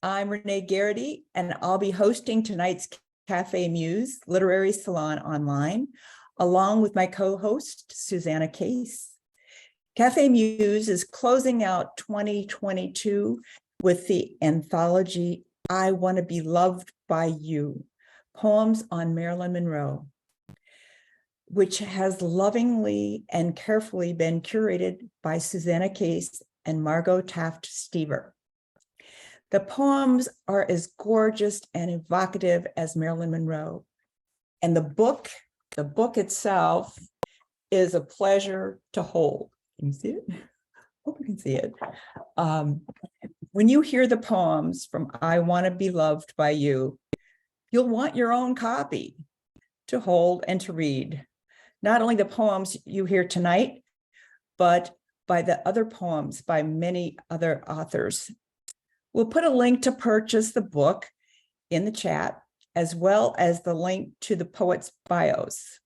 I'm Renee Garrity, and I'll be hosting tonight's Café Muse Literary Salon online, along with my co-host, Susana H. Café Muse is closing out 2022 with the anthology, I Want to Be Loved by You, Poems on Marilyn Monroe, which has lovingly and carefully been curated by Susana Case and Margo Taft Stever. The poems are as gorgeous and evocative as Marilyn Monroe. And the book itself is a pleasure to hold. Can you see it? Hope you can see it. When you hear the poems from I Want to Be Loved by You, you'll want your own copy to hold and to read. Not only the poems you hear tonight, but by the other poems by many other authors. We'll put a link to purchase the book in the chat, as well as the link to the poets' bios.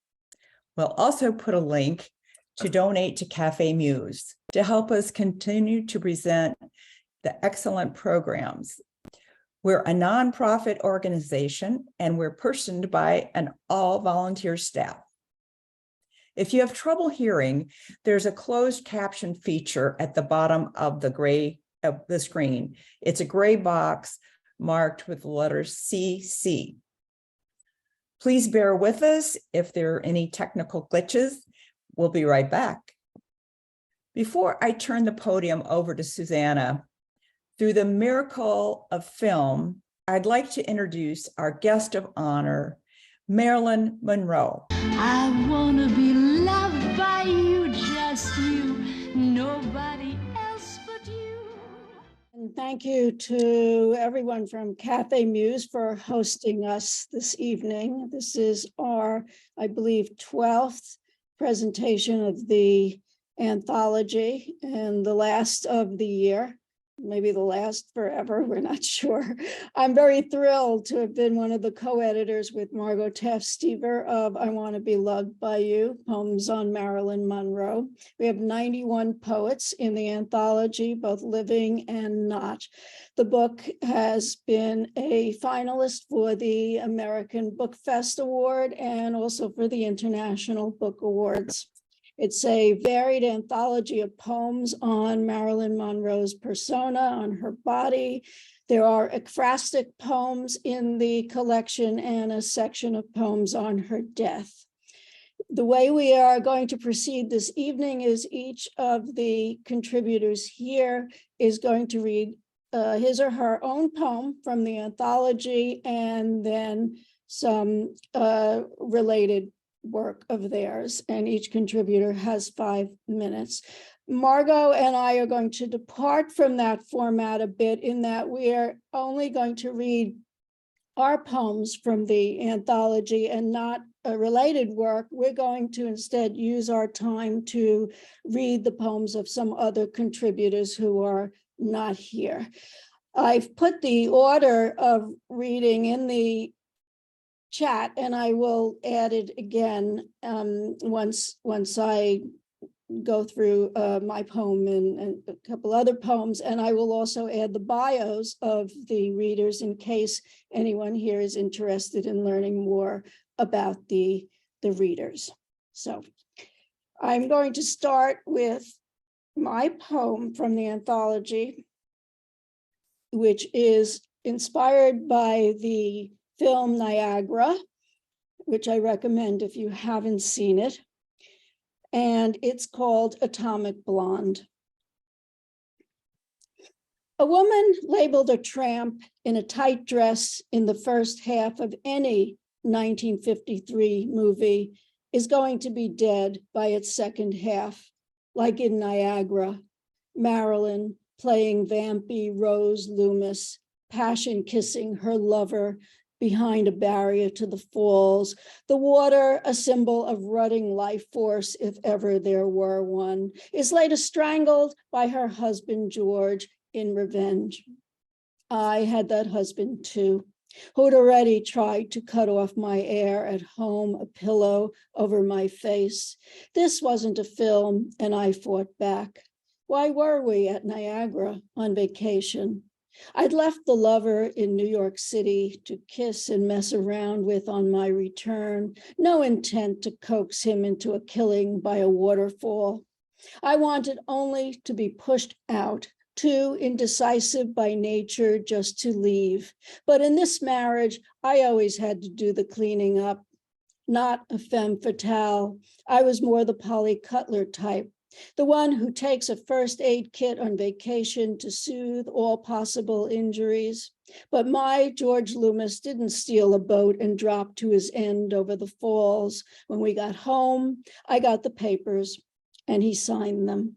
We'll also put a link to donate to Café Muse to help us continue to present the excellent programs. We're a nonprofit organization, and we're personed by an all-volunteer staff. If you have trouble hearing, there's a closed caption feature at the bottom of the screen. It's a gray box marked with the letter CC. Please bear with us if there are any technical glitches. We'll be right back. Before I turn the podium over to Susana, through the miracle of film, I'd like to introduce our guest of honor, Marilyn Monroe. I want to be loved by you, just you, nobody else but you. And thank you to everyone from Café Muse for hosting us this evening. This is our, I believe, 12th presentation of the anthology and the last of the year. Maybe the last forever, we're not sure. I'm very thrilled to have been one of the co-editors with Margo Taft Stever of I Want to Be Loved by You, Poems on Marilyn Monroe. We have 91 poets in the anthology, both living and not. The book has been a finalist for the American Book Fest Award and also for the International Book Awards. It's a varied anthology of poems on Marilyn Monroe's persona, on her body. There are ekphrastic poems in the collection and a section of poems on her death. The way we are going to proceed this evening is each of the contributors here is going to read his or her own poem from the anthology and then some related work of theirs, and each contributor has 5 minutes. Margo and I are going to depart from that format a bit in that we are only going to read our poems from the anthology and not a related work. We're going to instead use our time to read the poems of some other contributors who are not here. I've put the order of reading in the chat, and I will add it again once I go through my poem and a couple other poems, and I will also add the bios of the readers in case anyone here is interested in learning more about the readers. So I'm going to start with my poem from the anthology, which is inspired by the film Niagara, which I recommend if you haven't seen it. And it's called Atomic Blonde. A woman labeled a tramp in a tight dress in the first half of any 1953 movie is going to be dead by its second half, like in Niagara, Marilyn playing vampy Rose Loomis, passion kissing her lover behind a barrier to the falls, the water, a symbol of rutting life force, if ever there were one, is later strangled by her husband, George, in revenge. I had that husband too, who'd already tried to cut off my air at home, a pillow over my face. This wasn't a film, and I fought back. Why were we at Niagara on vacation? I'd left the lover in New York City to kiss and mess around with on my return, no intent to coax him into a killing by a waterfall. I wanted only to be pushed out, too indecisive by nature just to leave. But in this marriage, I always had to do the cleaning up. Not a femme fatale. I was more the Polly Cutler type, the one who takes a first aid kit on vacation to soothe all possible injuries. But my George Loomis didn't steal a boat and drop to his end over the falls. When we got home, I got the papers and he signed them.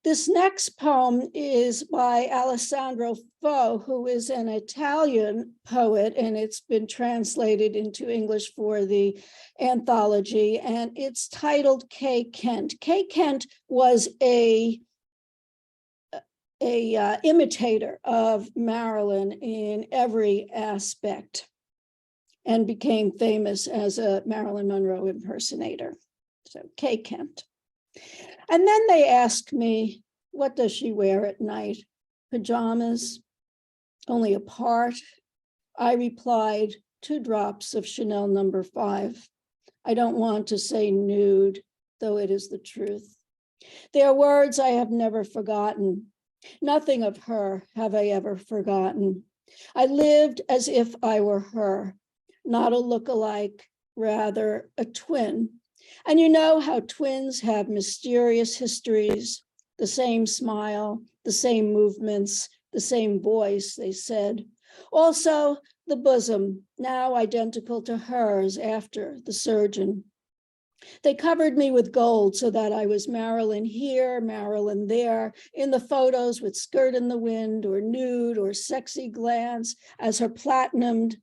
This next poem is by Alessandro Fo, who is an Italian poet, and it's been translated into English for the Anthology, and it's titled Kay Kent. Kay Kent was a imitator of Marilyn in every aspect and became famous as a Marilyn Monroe impersonator. So Kay Kent. And then they asked me, what does she wear at night? Pajamas, only a part. I replied, 2 drops of Chanel No. 5. I don't want to say nude, though it is the truth. They are words I have never forgotten. Nothing of her have I ever forgotten. I lived as if I were her, not a look-alike, rather a twin. And you know how twins have mysterious histories, the same smile, the same movements, the same voice, they said. Also, the bosom, now identical to hers after the surgeon. They covered me with gold so that I was Marilyn here, Marilyn there, in the photos with skirt in the wind or nude or sexy glance as her platinumed,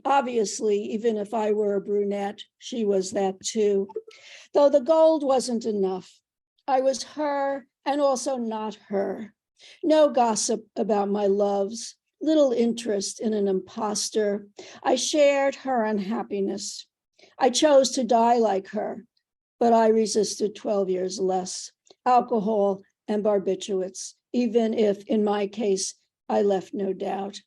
obviously, even if I were a brunette, she was that too. Though the gold wasn't enough. I was her and also not her. No gossip about my loves, little interest in an imposter. I shared her unhappiness. I chose to die like her, but I resisted 12 years less, alcohol and barbiturates, even if in my case, I left no doubt.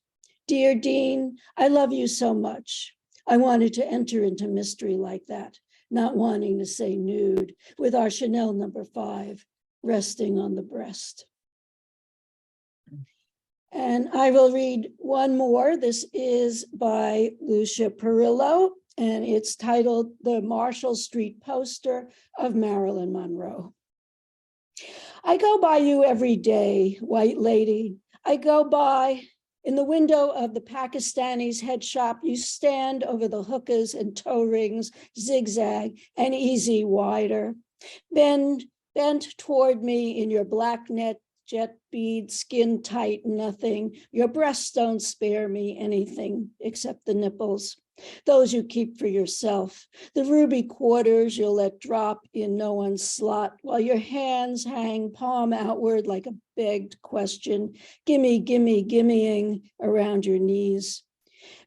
Dear Dean, I love you so much. I wanted to enter into mystery like that, not wanting to say nude, with our Chanel No. 5 resting on the breast. And I will read one more. This is by Lucia Perillo, and it's titled The Marshall Street Poster of Marilyn Monroe. I go by you every day, white lady. I go by. In the window of the Pakistani's head shop, you stand over the hookahs and toe rings, zigzag and easy wider. Bent toward me in your black net jet bead, skin tight, nothing. Your breasts don't spare me anything except the nipples. Those you keep for yourself. The ruby quarters you'll let drop in no one's slot while your hands hang palm outward like a begged question. Gimme, gimme, gimmying around your knees.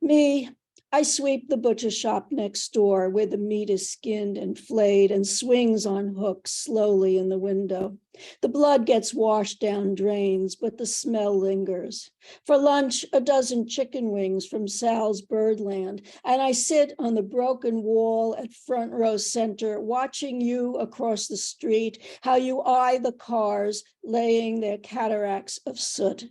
Me, I sweep the butcher shop next door where the meat is skinned and flayed and swings on hooks slowly in the window. The blood gets washed down drains, but the smell lingers. For lunch, a dozen chicken wings from Sal's Birdland, and I sit on the broken wall at front row center, watching you across the street, how you eye the cars laying their cataracts of soot.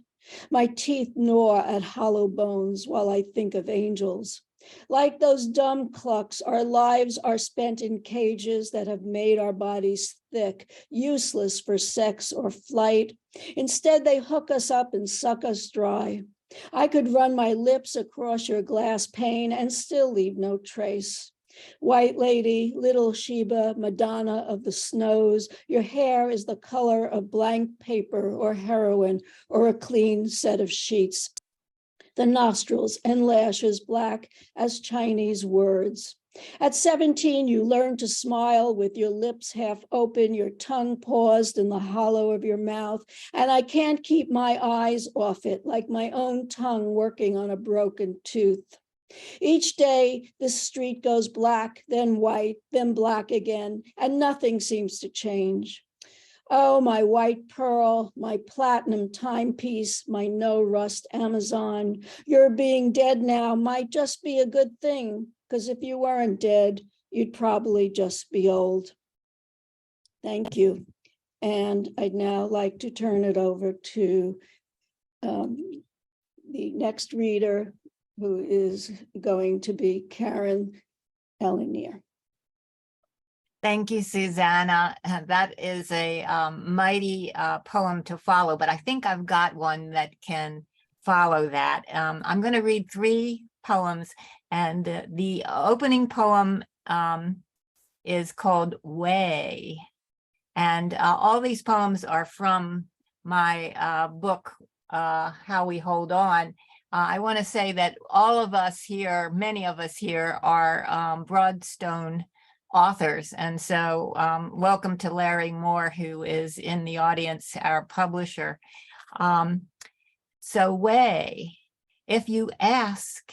My teeth gnaw at hollow bones while I think of angels. Like those dumb clucks, our lives are spent in cages that have made our bodies thick, useless for sex or flight. Instead, they hook us up and suck us dry. I could run my lips across your glass pane and still leave no trace. White lady, little Sheba, Madonna of the snows, your hair is the color of blank paper or heroin or a clean set of sheets. The nostrils and lashes black as Chinese words. At 17, you learned to smile with your lips half open, your tongue paused in the hollow of your mouth, and I can't keep my eyes off it, like my own tongue working on a broken tooth. Each day, this street goes black, then white, then black again, and nothing seems to change. Oh, my white pearl, my platinum timepiece, my no rust Amazon. Your being dead now might just be a good thing, because if you weren't dead, you'd probably just be old. Thank you. And I'd now like to turn it over to the next reader, who is going to be Karren Alenier. Thank you, Susana. That is a mighty poem to follow, but I think I've got one that can follow that. I'm going to read 3 poems, and the opening poem is called Way. And all these poems are from my book, How We Hold On. I want to say that all of us here, many of us here, are Broadstone authors. And so welcome to Larry Moore, who is in the audience, our publisher. So Way, if you ask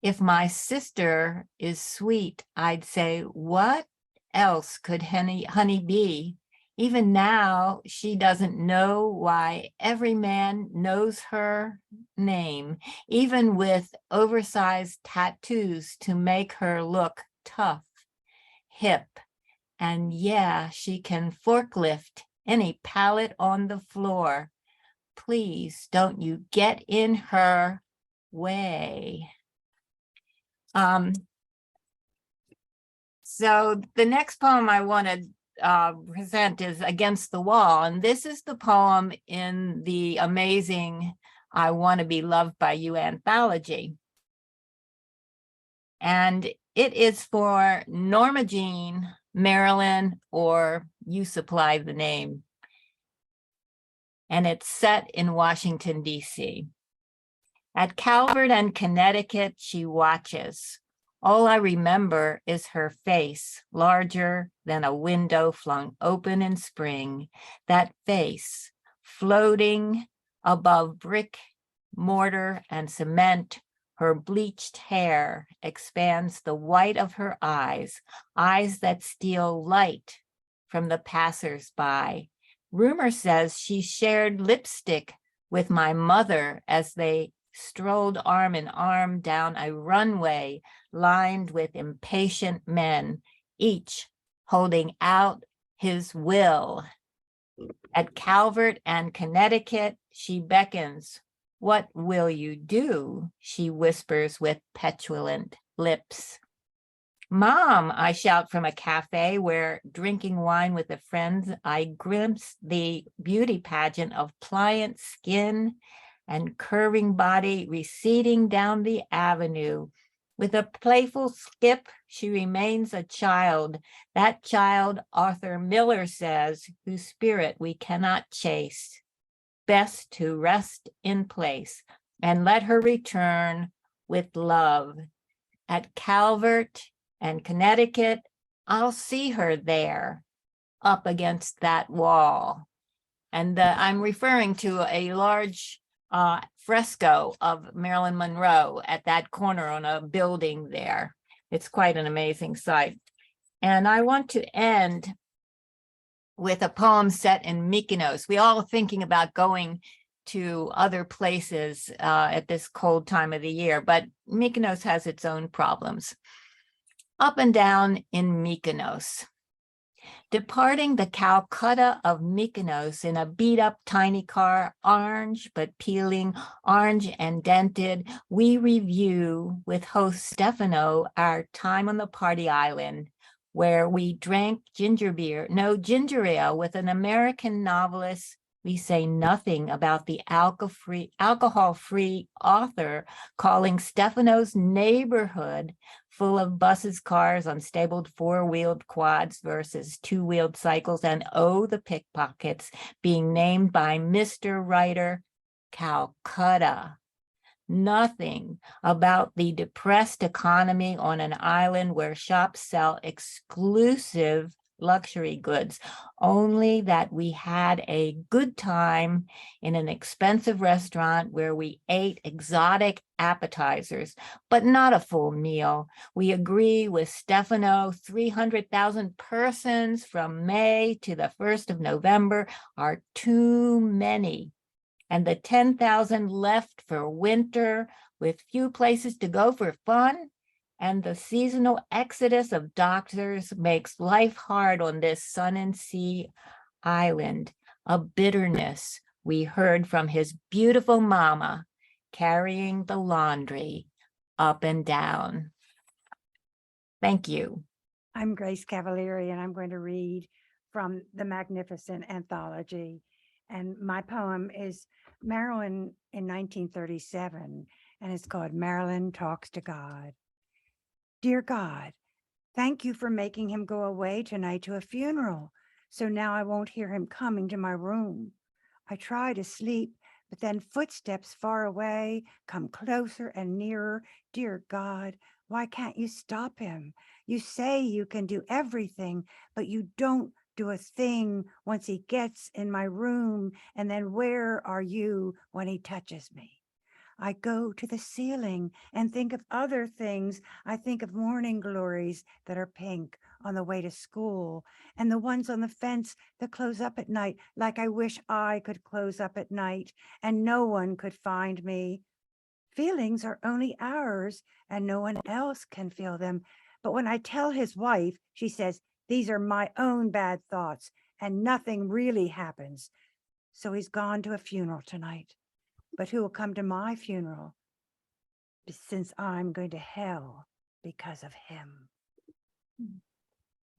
if my sister is sweet, I'd say, what else could honey be? Even now, she doesn't know why every man knows her name, even with oversized tattoos to make her look tough, hip, and yeah, she can forklift any pallet on the floor. Please don't you get in her way. So the next poem I want to present is Against the Wall, and this is the poem in the amazing I Want to Be Loved by You anthology. And it is for Norma Jean, Marilyn, or you supply the name. And it's set in Washington, D.C. At Calvert and Connecticut, she watches. All I remember is her face, larger than a window flung open in spring. That face, floating above brick, mortar, and cement. Her bleached hair expands the white of her eyes, eyes that steal light from the passers-by. Rumor says she shared lipstick with my mother as they strolled arm in arm down a runway lined with impatient men, each holding out his will. At Calvert and Connecticut, she beckons. What will you do? She whispers with petulant lips. Mom, I shout from a cafe where, drinking wine with a friend, I glimpse the beauty pageant of pliant skin and curving body receding down the avenue. With a playful skip, she remains a child. That child, Arthur Miller says, whose spirit we cannot chase. Best to rest in place and let her return with love. At Calvert and Connecticut, I'll see her there, up against that wall. And I'm referring to a large fresco of Marilyn Monroe at that corner on a building there. It's quite an amazing sight. And I want to end with a poem set in Mykonos. We all are thinking about going to other places at this cold time of the year, but Mykonos has its own problems. Up and down in Mykonos. Departing the Calcutta of Mykonos in a beat-up tiny car, orange but peeling, orange and dented, we review with host Stefano our time on the party island, where we drank ginger ale with an American novelist. We say nothing about the alcohol-free author calling Stefano's neighborhood full of buses, cars, unstable four-wheeled quads versus two-wheeled cycles, and the pickpockets being named by Mr. Writer Calcutta. Nothing about the depressed economy on an island where shops sell exclusive luxury goods, only that we had a good time in an expensive restaurant where we ate exotic appetizers, but not a full meal. We agree with Stefano, 300,000 persons from May to the 1st of November are too many. And the 10,000 left for winter with few places to go for fun. And the seasonal exodus of doctors makes life hard on this sun and sea island, a bitterness we heard from his beautiful mama carrying the laundry up and down. Thank you. I'm Grace Cavalieri, and I'm going to read from the magnificent Anthology. And my poem is Marilyn in 1937, and it's called Marilyn Talks to God. Dear God, thank you for making him go away tonight to a funeral. So now I won't hear him coming to my room. I try to sleep, but then footsteps far away come closer and nearer. Dear God, why can't you stop him? You say you can do everything, but you don't do a thing once he gets in my room. And then where are you when he touches me? I go to the ceiling and think of other things. I think of morning glories that are pink on the way to school, and the ones on the fence that close up at night, like I wish I could close up at night and no one could find me. Feelings are only ours and no one else can feel them. But when I tell his wife, she says, these are my own bad thoughts and nothing really happens. So he's gone to a funeral tonight. But who will come to my funeral? Since I'm going to hell because of him.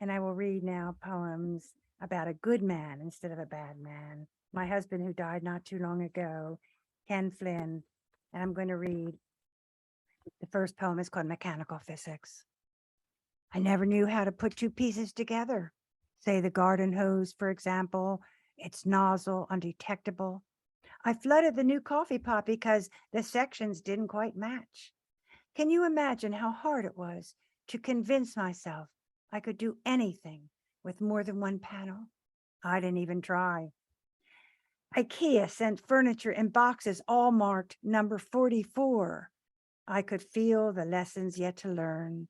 And I will read now poems about a good man instead of a bad man. My husband, who died not too long ago, Ken Flynn. And I'm going to read. The first poem is called Mechanical Physics. I never knew how to put two pieces together. Say the garden hose, for example, its nozzle undetectable. I flooded the new coffee pot because the sections didn't quite match. Can you imagine how hard it was to convince myself I could do anything with more than one panel? I didn't even try. IKEA sent furniture in boxes all marked number 44. I could feel the lessons yet to learn.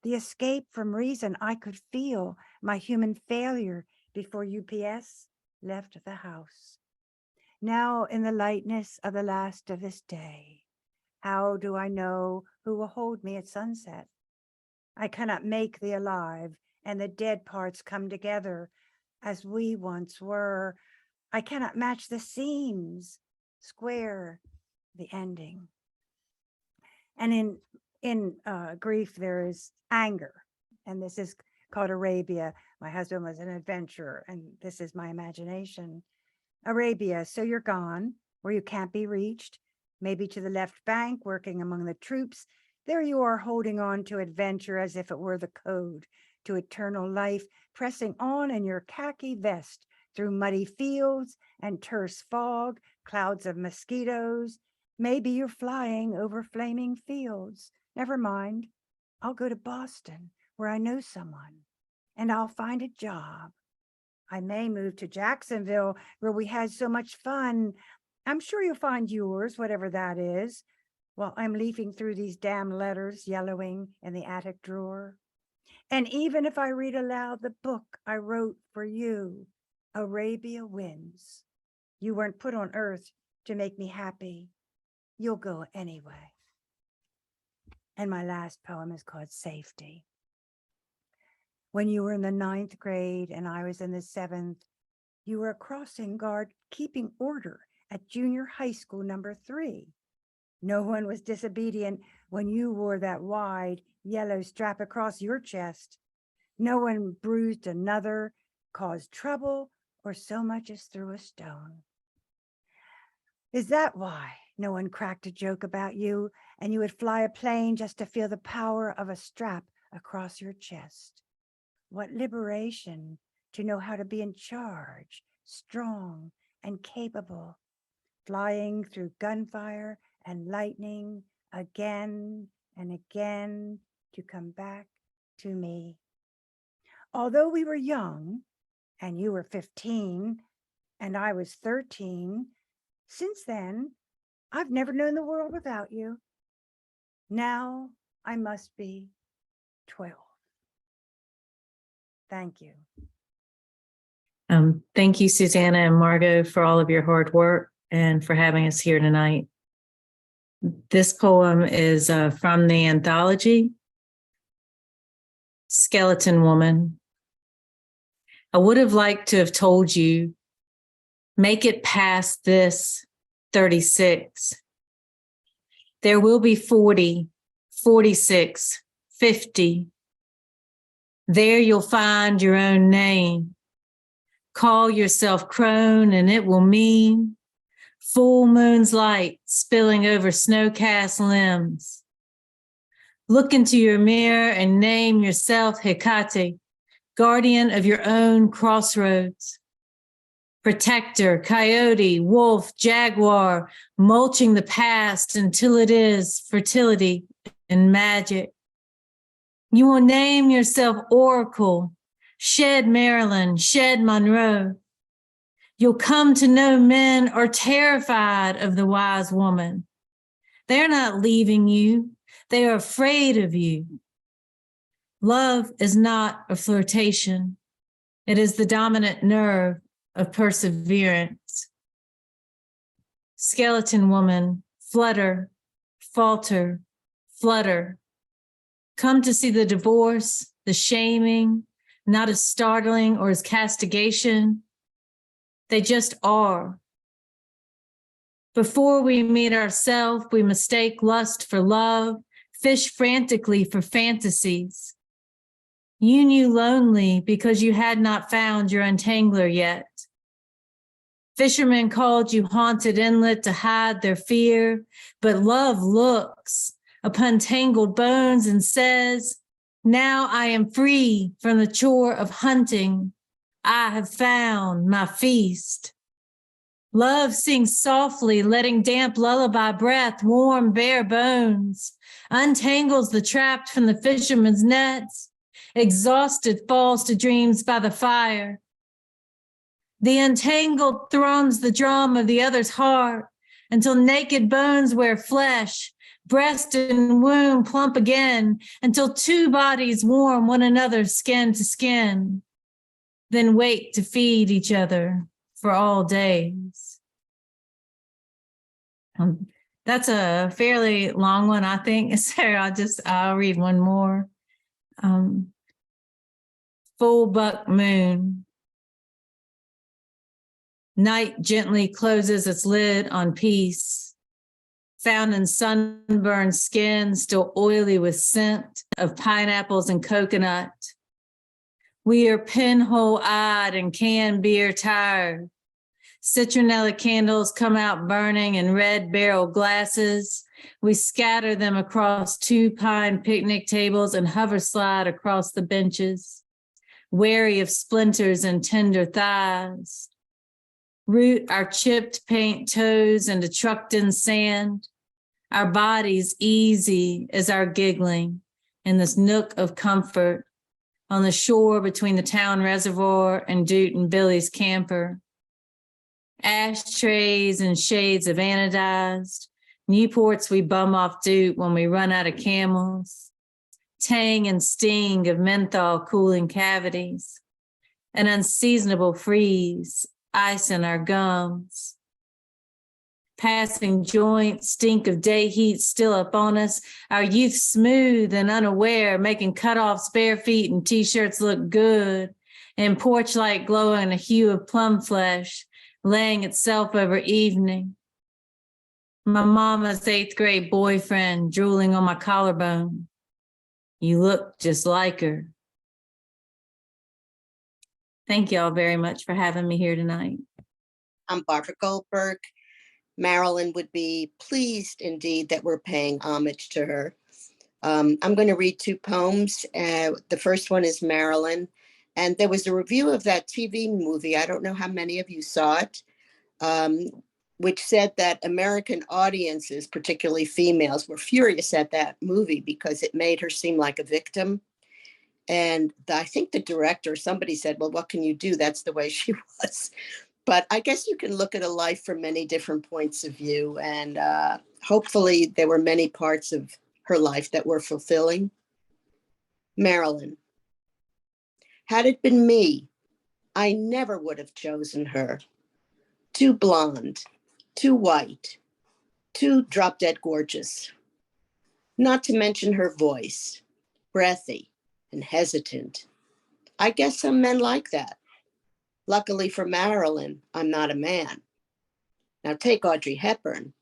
The escape from reason I could feel, my human failure before UPS left the house. Now in the lightness of the last of this day, how do I know who will hold me at sunset? I cannot make the alive and the dead parts come together as we once were. I cannot match the seams, square the ending. And in grief, there is anger. And this is called Arabia. My husband was an adventurer, and this is my imagination. Arabia, so you're gone, where you can't be reached, maybe to the left bank, working among the troops. There you are, holding on to adventure as if it were the code to eternal life, pressing on in your khaki vest through muddy fields and terse fog, clouds of mosquitoes. Maybe you're flying over flaming fields. Never mind. I'll go to Boston, where I know someone, and I'll find a job. I may move to Jacksonville, where we had so much fun. I'm sure you'll find yours, whatever that is, while I'm leafing through these damn letters yellowing in the attic drawer. And even if I read aloud the book I wrote for you, Arabia wins. You weren't put on earth to make me happy. You'll go anyway. And my last poem is called Safety. When you were in the 9th grade and I was in the 7th, you were a crossing guard keeping order at junior high school number 3. No one was disobedient when you wore that wide yellow strap across your chest. No one bruised another, caused trouble, or so much as threw a stone. Is that why no one cracked a joke about you and you would fly a plane just to feel the power of a strap across your chest? What liberation to know how to be in charge, strong and capable, flying through gunfire and lightning again and again to come back to me. although we were young and you were 15 and I was 13, since then, I've never known the world without you. Now I must be 12. Thank you. Thank you, Susana and Margo, for all of your hard work and for having us here tonight. This poem is from the anthology, Skeleton Woman. I would have liked to have told you, make it past this 36. There will be 40, 46, 50. There you'll find your own name. Call yourself crone and it will mean full moon's light spilling over snow-cast limbs. Look into your mirror and name yourself Hecate, guardian of your own crossroads. Protector, coyote, wolf, jaguar, mulching the past until it is fertility and magic. You will name yourself Oracle, shed Marilyn, shed Monroe. You'll come to know men are terrified of the wise woman. They're not leaving you. They are afraid of you. Love is not a flirtation. It is the dominant nerve of perseverance. Skeleton woman, flutter, falter, flutter. Come to see the divorce, the shaming, not as startling or as castigation. They just are. Before we meet ourselves, we mistake lust for love, fish frantically for fantasies. You knew lonely because you had not found your untangler yet. Fishermen called you haunted inlet to hide their fear, but love looks upon tangled bones and says, now I am free from the chore of hunting. I have found my feast. Love sings softly, letting damp lullaby breath warm bare bones, untangles the trapped from the fisherman's nets, exhausted falls to dreams by the fire. The untangled thrums the drum of the other's heart until naked bones wear flesh, breast and womb plump again, until two bodies warm one another skin to skin, then wait to feed each other for all days. That's a fairly long one, I think. So I'll read one more. Full buck moon. Night gently closes its lid on peace, found in sunburned skin, still oily with scent of pineapples and coconut. We are pinhole-eyed and canned beer tired. Citronella candles come out burning in red barrel glasses. We scatter them across two pine picnic tables and hover slide across the benches, wary of splinters and tender thighs. Root our chipped paint toes into trucked-in sand, our bodies easy as our giggling in this nook of comfort on the shore between the town reservoir and Doot and Billy's camper. Ashtrays and shades of anodized, Newports we bum off Doot when we run out of Camels, tang and sting of menthol cooling cavities, an unseasonable freeze, ice in our gums. Passing joints, stink of day heat still up on us, our youth smooth and unaware, making cutoffs bare feet and t-shirts look good, and porch light glowing a hue of plum flesh, laying itself over evening. My mama's 8th grade boyfriend drooling on my collarbone. You look just like her. Thank you all very much for having me here tonight. I'm Barbara Goldberg. Marilyn would be pleased indeed that we're paying homage to her. I'm going to read 2 poems. The first one is Marilyn. And there was a review of that TV movie. I don't know how many of you saw it, which said that American audiences, particularly females, were furious at that movie because it made her seem like a victim. And I think the director, somebody said, well, what can you do? That's the way she was. But I guess you can look at a life from many different points of view. And hopefully there were many parts of her life that were fulfilling. Marilyn. Had it been me, I never would have chosen her. Too blonde, too white, too drop-dead gorgeous. Not to mention her voice, breathy and hesitant. I guess some men like that. Luckily for Marilyn, I'm not a man. Now take Audrey Hepburn,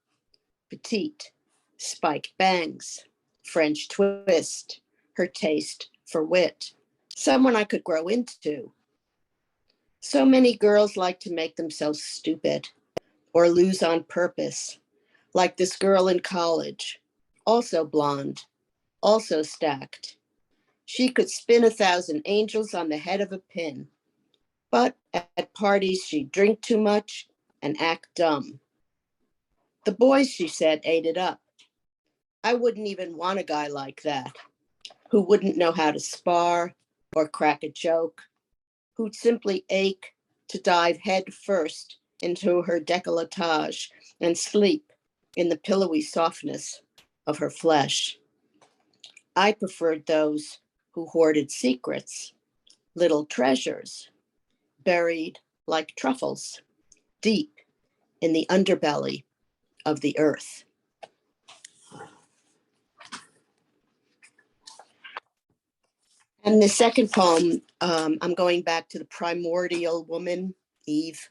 petite, spiked bangs, French twist, her taste for wit, someone I could grow into. So many girls like to make themselves stupid or lose on purpose, like this girl in college, also blonde, also stacked. She could spin 1,000 angels on the head of a pin, but at parties she'd drink too much and act dumb. The boys, she said, ate it up. I wouldn't even want a guy like that, who wouldn't know how to spar or crack a joke, who'd simply ache to dive head first into her décolletage and sleep in the pillowy softness of her flesh. I preferred those who hoarded secrets, little treasures, buried like truffles, deep in the underbelly of the earth. And the second poem, I'm going back to the primordial woman, Eve.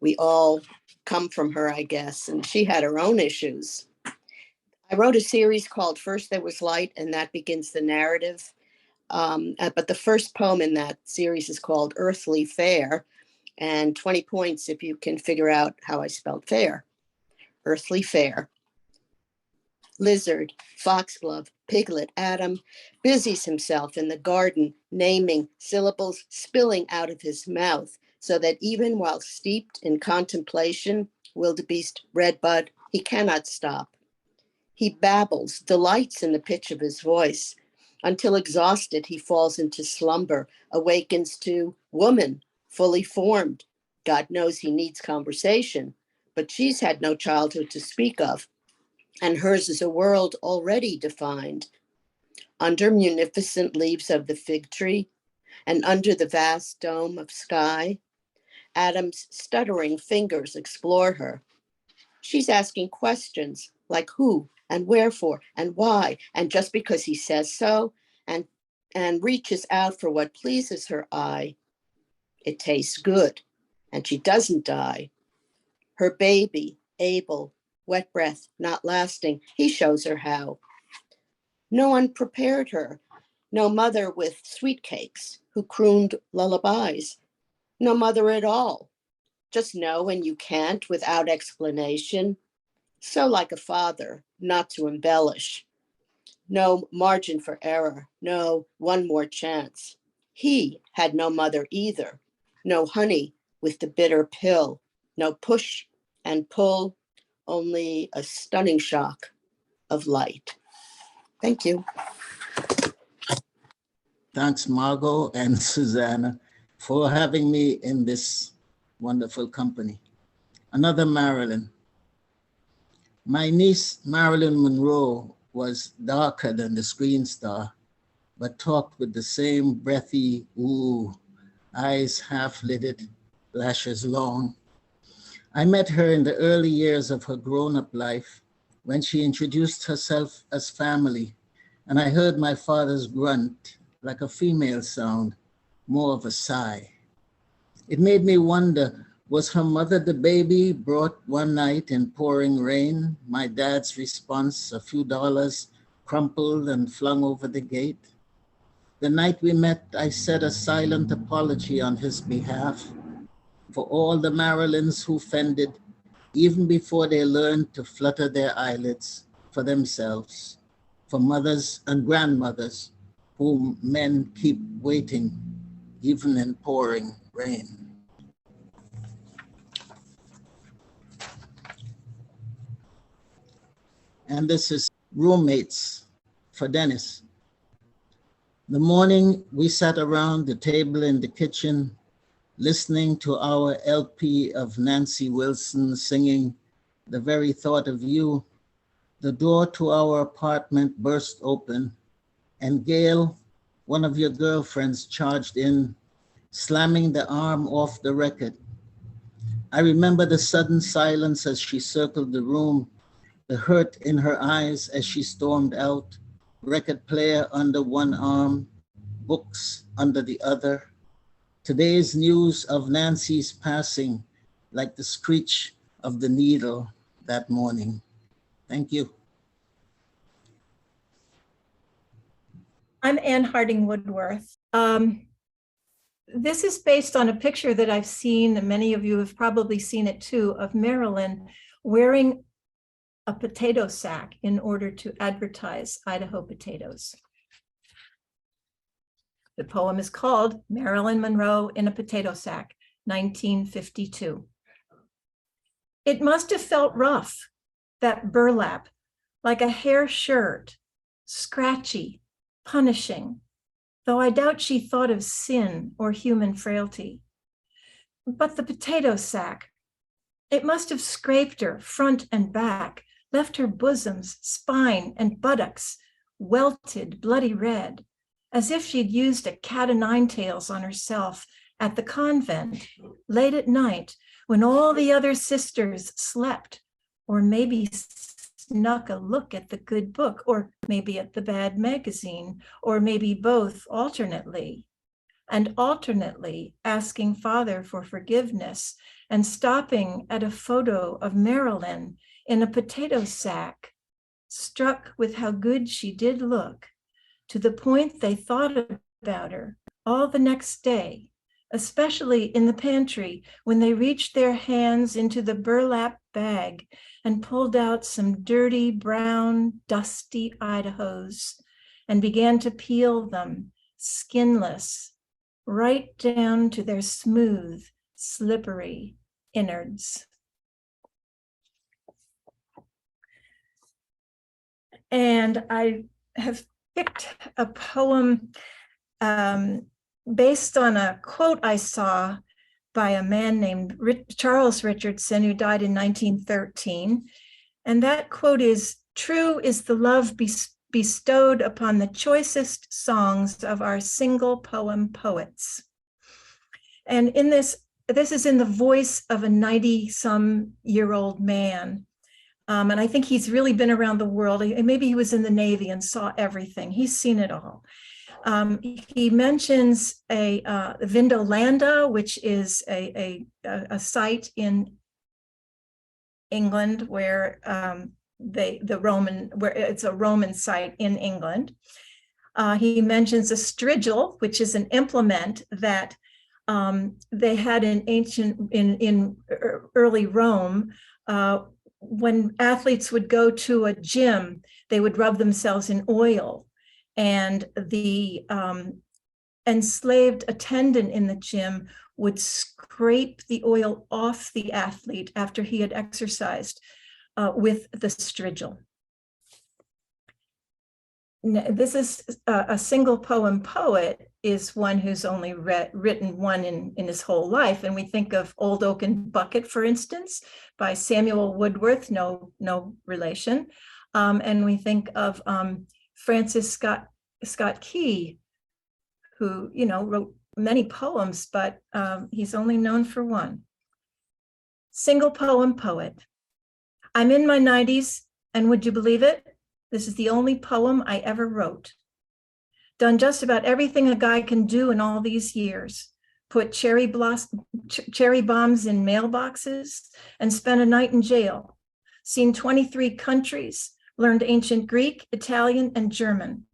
We all come from her, I guess, and she had her own issues. I wrote a series called First There Was Light, and that begins the narrative. But the first poem in that series is called Earthly Fair, and 20 points if you can figure out how I spelled fair. Earthly Fair. Lizard, foxglove, piglet, Adam busies himself in the garden, naming syllables spilling out of his mouth, so that even while steeped in contemplation, wildebeest, redbud, he cannot stop. He babbles, delights in the pitch of his voice, until exhausted he falls into slumber, awakens to woman, fully formed. God knows he needs conversation, but she's had no childhood to speak of, and hers is a world already defined. Under munificent leaves of the fig tree, and under the vast dome of sky, Adam's stuttering fingers explore her. She's asking questions like who and wherefore and why, and just because he says so, and reaches out for what pleases her eye. It tastes good, and she doesn't die. Her baby, Abel, wet breath, not lasting, he shows her how. No one prepared her, no mother with sweet cakes who crooned lullabies, no mother at all. Just know when you can't without explanation. So like a father, not to embellish. No margin for error, no one more chance. He had no mother either, no honey with the bitter pill, no push and pull, only a stunning shock of light. Thank you. Thanks, Margo and Susana, for having me in this wonderful company. Another Marilyn. My niece, Marilyn Monroe, was darker than the screen star, but talked with the same breathy ooh, eyes half-lidded, lashes long. I met her in the early years of her grown-up life when she introduced herself as family, and I heard my father's grunt, like a female sound, more of a sigh. It made me wonder, was her mother the baby brought one night in pouring rain? My dad's response, a few dollars crumpled and flung over the gate. The night we met, I said a silent apology on his behalf for all the Marilyns who fended, even before they learned to flutter their eyelids for themselves, for mothers and grandmothers whom men keep waiting, even in pouring rain. And this is Roommates for Dennis. The morning we sat around the table in the kitchen, listening to our LP of Nancy Wilson singing "The Very Thought of You," the door to our apartment burst open, and Gail, one of your girlfriends, charged in, slamming the arm off the record. I remember the sudden silence as she circled the room, the hurt in her eyes as she stormed out, record player under one arm, books under the other. Today's news of Nancy's passing, like the screech of the needle that morning. Thank you. I'm Ann Harding Woodworth. This is based on a picture that I've seen, and many of you have probably seen it too, of Marilyn wearing a potato sack in order to advertise Idaho potatoes. The poem is called Marilyn Monroe in a Potato Sack, 1952. It must have felt rough, that burlap, like a hair shirt, scratchy, punishing, though I doubt she thought of sin or human frailty. But the potato sack, it must have scraped her front and back, left her bosoms, spine, and buttocks welted, bloody red, as if she'd used a cat o' nine tails on herself at the convent late at night when all the other sisters slept, or maybe snuck a look at the good book, or maybe at the bad magazine, or maybe both alternately, and alternately asking Father for forgiveness and stopping at a photo of Marilyn in a potato sack, struck with how good she did look, to the point they thought about her all the next day, especially in the pantry when they reached their hands into the burlap bag and pulled out some dirty, brown, dusty Idahos and began to peel them, skinless, right down to their smooth, slippery innards. And I have picked a poem based on a quote I saw by a man named Charles Richardson, who died in 1913. And that quote is, "True is the love bestowed upon the choicest songs of our single poem poets." And in this is in the voice of a 90-some-year-old man. And I think he's really been around the world. Maybe he was in the Navy and saw everything. He's seen it all. He mentions Vindolanda, which is a site in England where where it's a Roman site in England. He mentions a strigil, which is an implement that they had in early Rome. When athletes would go to a gym, they would rub themselves in oil, and the enslaved attendant in the gym would scrape the oil off the athlete after he had exercised with the strigil. This is a single poem poet is one who's only written one in his whole life. And we think of Old Oaken Bucket, for instance, by Samuel Woodworth, no relation. And we think of Francis Scott Key, who, wrote many poems, but he's only known for one. Single poem poet. I'm in my 90s, and would you believe it? This is the only poem I ever wrote. Done just about everything a guy can do in all these years. Put cherry bombs in mailboxes and spent a night in jail. Seen 23 countries, learned ancient Greek, Italian, and German.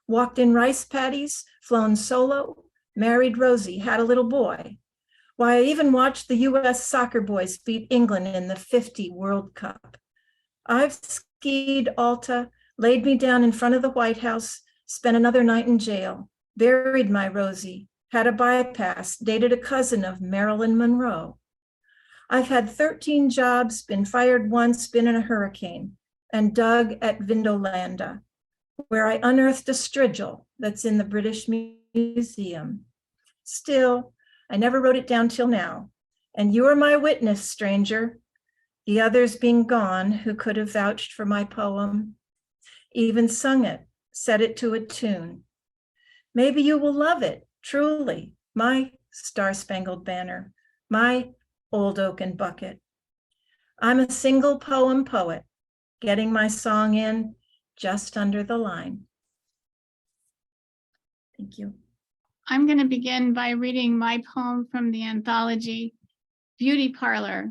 Walked in rice paddies, flown solo, married Rosie, had a little boy. Why, I even watched the US soccer boys beat England in the '50 World Cup. I've skied Alta, laid me down in front of the White House, spent another night in jail, buried my Rosie, had a bypass, dated a cousin of Marilyn Monroe. I've had 13 jobs, been fired once, been in a hurricane, and dug at Vindolanda. where I unearthed a strigil that's in the British Museum. Still, I never wrote it down till now, and you are my witness, stranger, the others being gone who could have vouched for my poem, even sung it, set it to a tune. Maybe you will love it, truly, my star-spangled banner, my old oaken bucket. I'm a single poem poet, getting my song in just under the line. Thank you. I'm going to begin by reading my poem from the anthology, Beauty Parlor.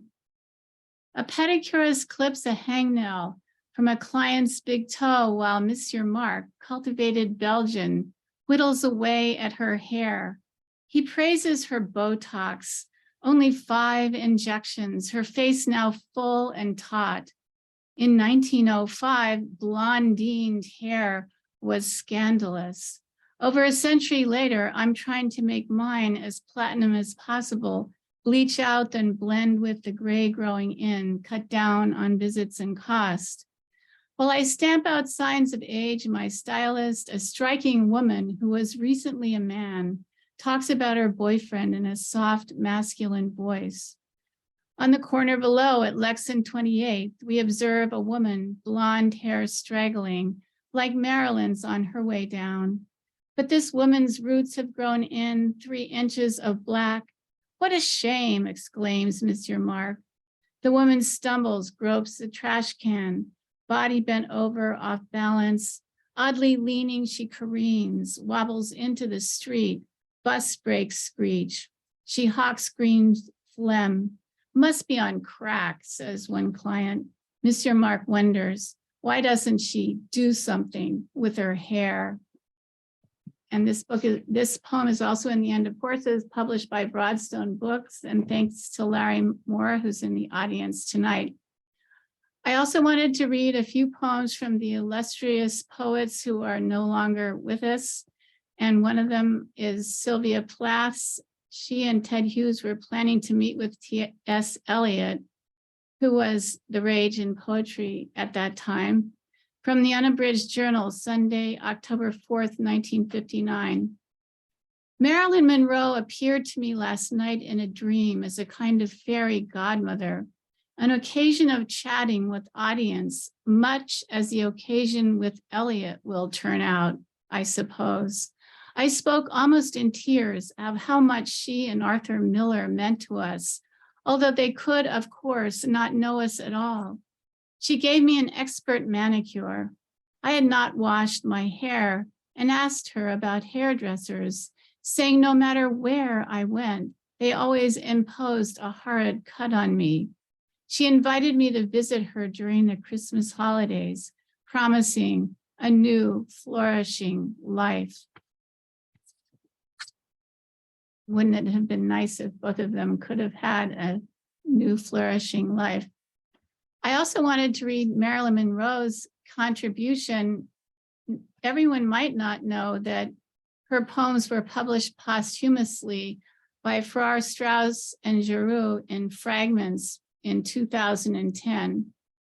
A pedicurist clips a hangnail from a client's big toe while Monsieur Mark, cultivated Belgian, whittles away at her hair. He praises her Botox, only 5 injections, her face now full and taut. In 1905, blondined hair was scandalous. Over a century later, I'm trying to make mine as platinum as possible, bleach out then blend with the gray growing in, cut down on visits and cost. While I stamp out signs of age, my stylist, a striking woman who was recently a man, talks about her boyfriend in a soft, masculine voice. On the corner below at Lex and 28th, we observe a woman, blonde hair straggling, like Marilyn's on her way down. But this woman's roots have grown in 3 inches of black. What a shame, exclaims Monsieur Mark. The woman stumbles, gropes the trash can, body bent over, off balance. Oddly leaning, she careens, wobbles into the street. Bus brakes screech. She hawks green phlegm. Must be on crack, says one client. Monsieur Mark wonders, why doesn't she do something with her hair? And this poem is also in the End of Courses, published by Broadstone Books. And thanks to Larry Moore, who's in the audience tonight. I also wanted to read a few poems from the illustrious poets who are no longer with us. And one of them is Sylvia Plath's. She and Ted Hughes were planning to meet with T.S. Eliot, who was the rage in poetry at that time. From the Unabridged Journal, Sunday, October 4th, 1959. Marilyn Monroe appeared to me last night in a dream as a kind of fairy godmother, an occasion of chatting with audience, much as the occasion with Eliot will turn out, I suppose. I spoke almost in tears of how much she and Arthur Miller meant to us, although they could, of course, not know us at all. She gave me an expert manicure. I had not washed my hair and asked her about hairdressers, saying no matter where I went, they always imposed a horrid cut on me. She invited me to visit her during the Christmas holidays, promising a new, flourishing life. Wouldn't it have been nice if both of them could have had a new, flourishing life? I also wanted to read Marilyn Monroe's contribution. Everyone might not know that her poems were published posthumously by Farrar, Straus, and Giroux in Fragments in 2010,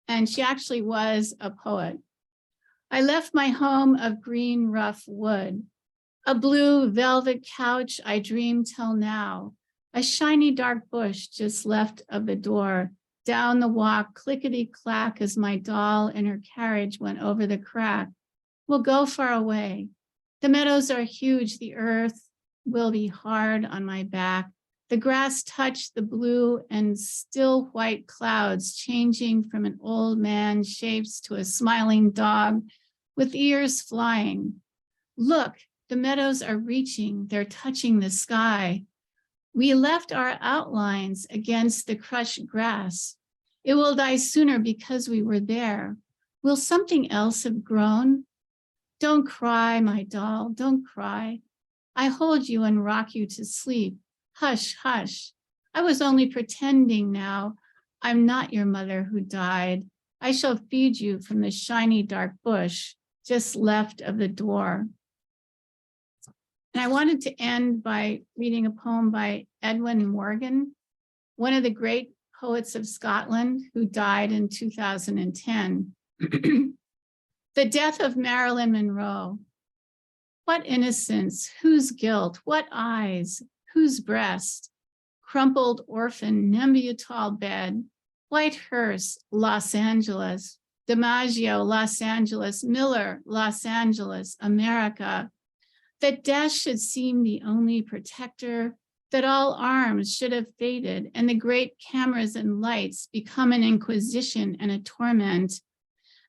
and she actually was a poet. I left my home of green, rough wood, a blue velvet couch I dream till now, a shiny dark bush just left of the door, down the walk, clickety-clack as my doll in her carriage went over the crack. We'll go far away. The meadows are huge. The earth will be hard on my back. The grass touched the blue and still white clouds, changing from an old man's shapes to a smiling dog with ears flying. Look, the meadows are reaching. They're touching the sky. We left our outlines against the crushed grass. It will die sooner because we were there. Will something else have grown? Don't cry, my doll, don't cry. I hold you and rock you to sleep. Hush, hush. I was only pretending now. I'm not your mother who died. I shall feed you from the shiny dark bush just left of the door. And I wanted to end by reading a poem by Edwin Morgan, one of the great poets of Scotland who died in 2010. The death of Marilyn Monroe. What innocence, whose guilt, what eyes, whose breast? Crumpled orphan, Neanderthal bed, white hearse, Los Angeles, DiMaggio, Los Angeles, Miller, Los Angeles, America. That death should seem the only protector, that all arms should have faded and the great cameras and lights become an inquisition and a torment,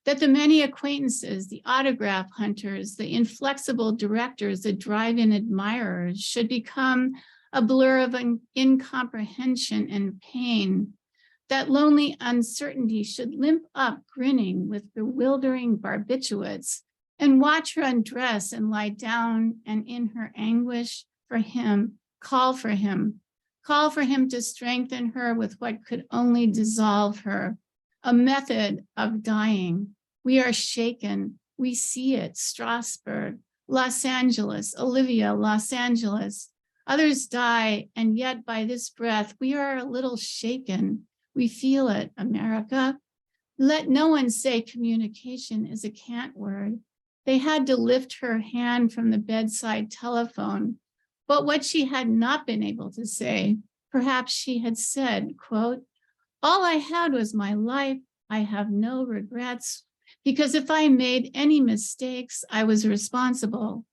that the many acquaintances, the autograph hunters, the inflexible directors, the drive-in admirers should become a blur of incomprehension and pain, that lonely uncertainty should limp up grinning with bewildering barbiturates and watch her undress and lie down and in her anguish for him, call for him to strengthen her with what could only dissolve her, a method of dying. We are shaken, we see it, Strasbourg, Los Angeles, Olivia, Los Angeles. Others die, and yet by this breath, we are a little shaken. We feel it, America. Let no one say communication is a cant word. They had to lift her hand from the bedside telephone. But what she had not been able to say, perhaps she had said, quote, all I had was my life. I have no regrets, because if I made any mistakes, I was responsible.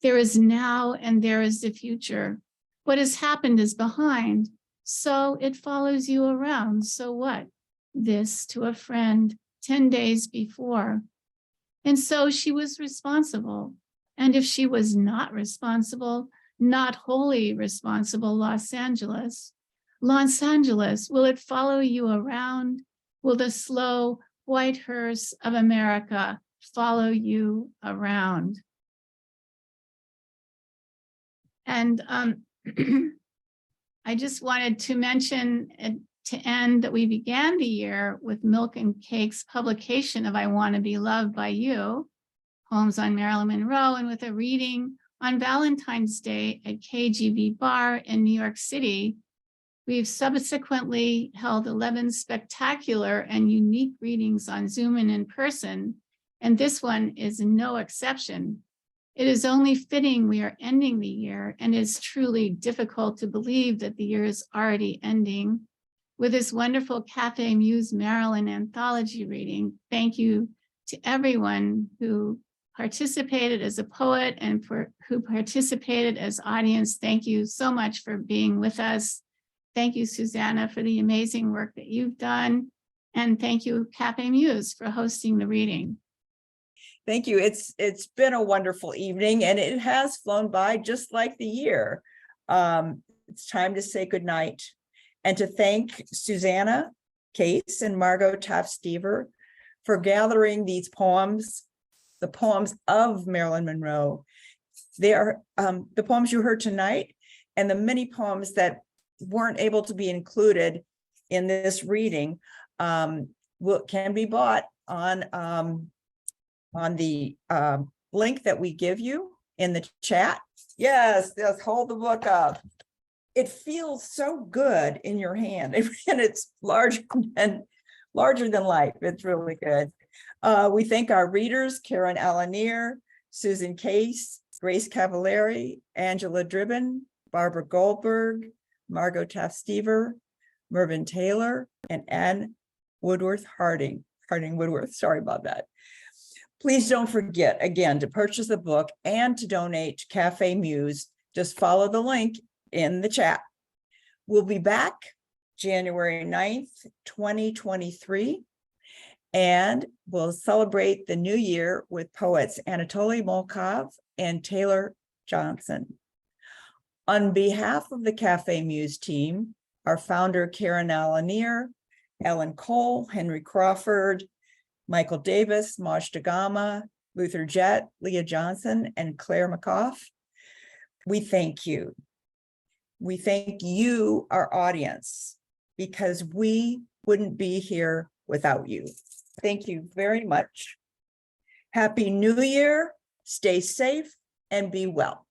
There is now and there is the future. What has happened is behind, so it follows you around. So what? This to a friend 10 days before. And so she was responsible. And if she was not responsible, not wholly responsible, Los Angeles, will it follow you around? Will the slow white hearse of America follow you around? And I just wanted to mention to end that we began the year with Milk and Cake's publication of I Want to Be Loved by You, poems on Marilyn Monroe, and with a reading on Valentine's Day at KGB Bar in New York City. We've subsequently held 11 spectacular and unique readings on Zoom and in person, and this one is no exception. It is only fitting we are ending the year, and it's truly difficult to believe that the year is already ending with this wonderful Café Muse Marilyn anthology reading. Thank you to everyone who participated as a poet and who participated as audience. Thank you so much for being with us. Thank you, Susana, for the amazing work that you've done. And thank you, Café Muse, for hosting the reading. Thank you. It's been a wonderful evening, and it has flown by just like the year. It's time to say goodnight and to thank Susana Case and Margo Taft for gathering these poems, the poems of Marilyn Monroe. They are the poems you heard tonight and the many poems that weren't able to be included in this reading can be bought on the link that we give you in the chat. Yes, just hold the book up. It feels so good in your hand, and it's larger than life. It's really good. We thank our readers, Karren Alenier, Susan Case, Grace Cavalieri, Angie Dribben, Barbara Goldberg, Margo Taft, Mervyn Taylor, and Anne Woodworth Harding Woodworth. Sorry about that. Please don't forget, again, to purchase the book and to donate to Café Muse. Just follow the link in the chat. We'll be back January 9th, 2023, and we'll celebrate the new year with poets Anatoly Volkov and Taylor Johnson. On behalf of the Café Muse team, our founder, Karren Alenier, Ellen Cole, Henry Crawford, Michael Davis, Maj Dagama, Luther Jett, Leah Johnson, and Claire McCoff, we thank you. We thank you, our audience, because we wouldn't be here without you. Thank you very much. Happy New Year, stay safe, and be well.